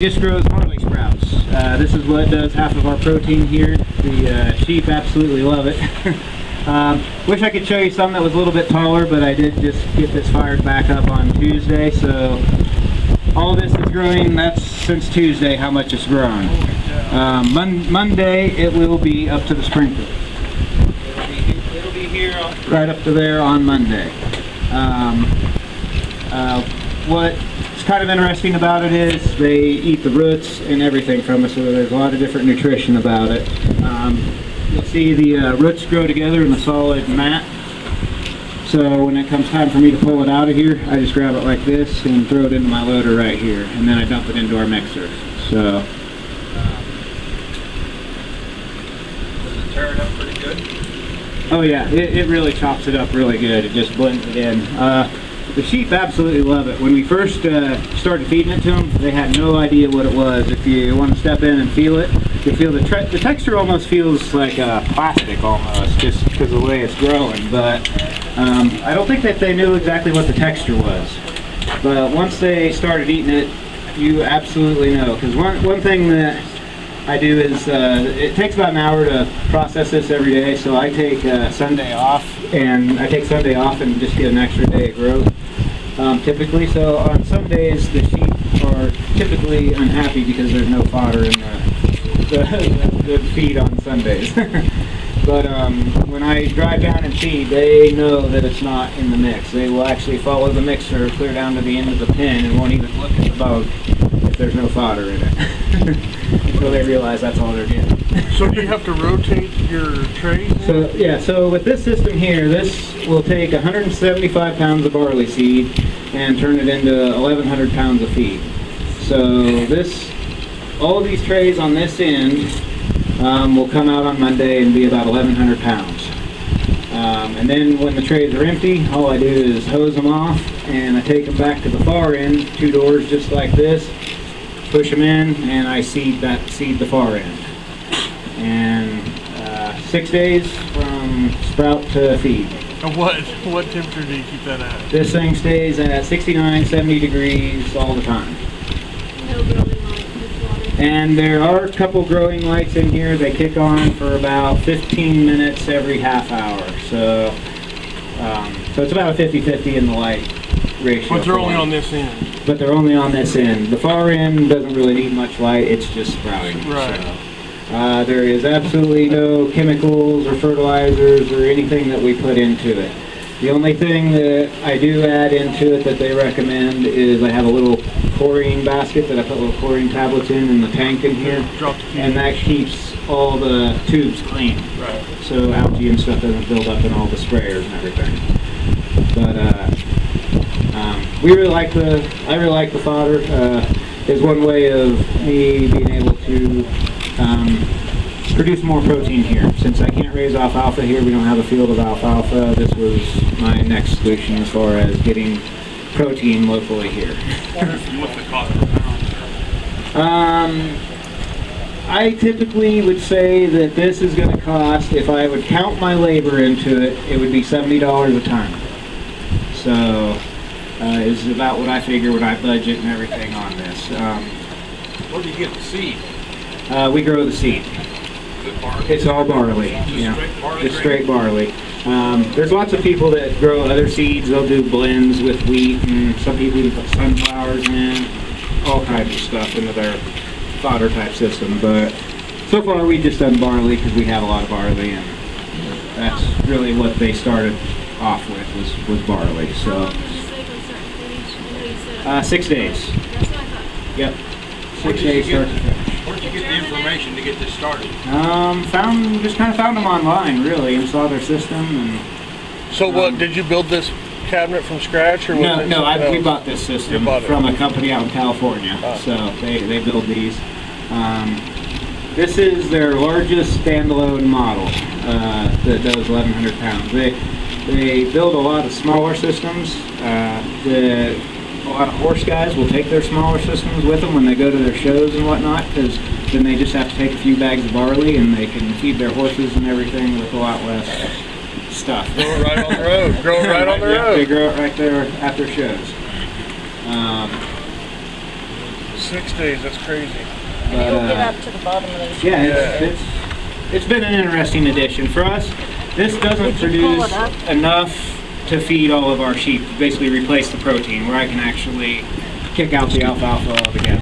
Just grows barley sprouts. This is what does half of our protein here. The sheep absolutely love it. Wish I could show you some that was a little bit taller, but I did just get this fired back up on Tuesday, so all this is growing. That's since Tuesday how much it's grown. Monday it will be up to the sprinkler. It'll be here right up to there on Monday. What's kind of interesting about it is they eat the roots and everything from it, so there's a lot of different nutrition about it. You'll see the roots grow together in a solid mat. So when it comes time for me to pull it out of here, I just grab it like this and throw it into my loader right here, and then I dump it into our mixer. So does it tear it up pretty good? Oh yeah, it really chops it up really good. It just blends it in. The sheep absolutely love it. When we first started feeding it to them, they had no idea what it was. If you want to step in and feel it, you feel the texture almost feels like plastic almost, just because of the way it's growing. But I don't think that they knew exactly what the texture was. But once they started eating it, you absolutely know. Because one thing that I do is it takes about an hour to process this every day, so I take Sunday off, and just get an extra day of growth typically. So on some days the sheep are typically unhappy because there's no fodder in the feed on Sundays. But when I drive down and feed, they know that it's not in the mix. They will actually follow the mixer clear down to the end of the pen and won't even look at the bug if there's no fodder in it. Until they realize that's all they're getting. So do you have to rotate your trays? So yeah, so with this system here, this will take 175 pounds of barley seed and turn it into 1,100 pounds of feed. So all of these trays on this end will come out on Monday and be about 1,100 pounds. And then when the trays are empty, all I do is hose them off, and I take them back to the far end, 2 doors just like this, push them in, and I seed the far end. And 6 days from sprout to feed. And what temperature do you keep that at? This thing stays at 69, 70 degrees all the time. No growing light, just water. And there are a couple growing lights in here. They kick on for about 15 minutes every half hour. So it's about a 50-50 in the light ratio. But they're only on this end. But they're only on this end. The far end doesn't really need much light. It's just sprouting. Right. So, there is absolutely no chemicals or fertilizers or anything that we put into it. The only thing that I do add into it that they recommend is I have a little chlorine basket that I put little chlorine tablets in the tank in here, and that keeps all the tubes clean. Right. So algae and stuff doesn't build up in all the sprayers and everything. But I really like the fodder. Is one way of me being able to produce more protein here. Since I can't raise alfalfa here, we don't have a field of alfalfa. This was my next solution as far as getting protein locally here. What's the cost per pound? I typically would say that this is going to cost, if I would count my labor into it, it would be $70 a ton. So is about what I figure, what I budget and everything on this. Where do you get the seed? We grow the seed. Is it barley? It's all barley. Straight barley? It's straight barley. There's lots of people that grow other seeds. They'll do blends with wheat, and some people even put sunflowers in, all kinds of stuff into their fodder type system. But so far we've just done barley because we have a lot of barley, and that's really what they started off with was barley. How So long did you say from start to finish? I know you said 6 days. That's what I thought. Yep. Where 6 did you days get- start to finish. Where'd you get the information to get this started? Just kind of found them online, really, and saw their system. And So what, did you build this cabinet from scratch? Or was it no, something else? we bought this system You bought it. from a company out in California. Oh. So they build these. This is their largest standalone model that does 1,100 pounds. They build a lot of smaller systems. A lot of horse guys will take their smaller systems with them when they go to their shows and whatnot, because then they just have to take a few bags of barley and they can feed their horses and everything with a lot less stuff. Grow it right on the road. Grow it right on the Yeah, they road. grow it right there at their shows. 6 days, that's crazy. And it'll But, get up to the bottom of those. Yeah, Yeah. it's been an interesting addition for us. This doesn't Did you pull produce it up? enough to feed all of our sheep, to basically replace the protein, where I can actually kick out the alfalfa altogether.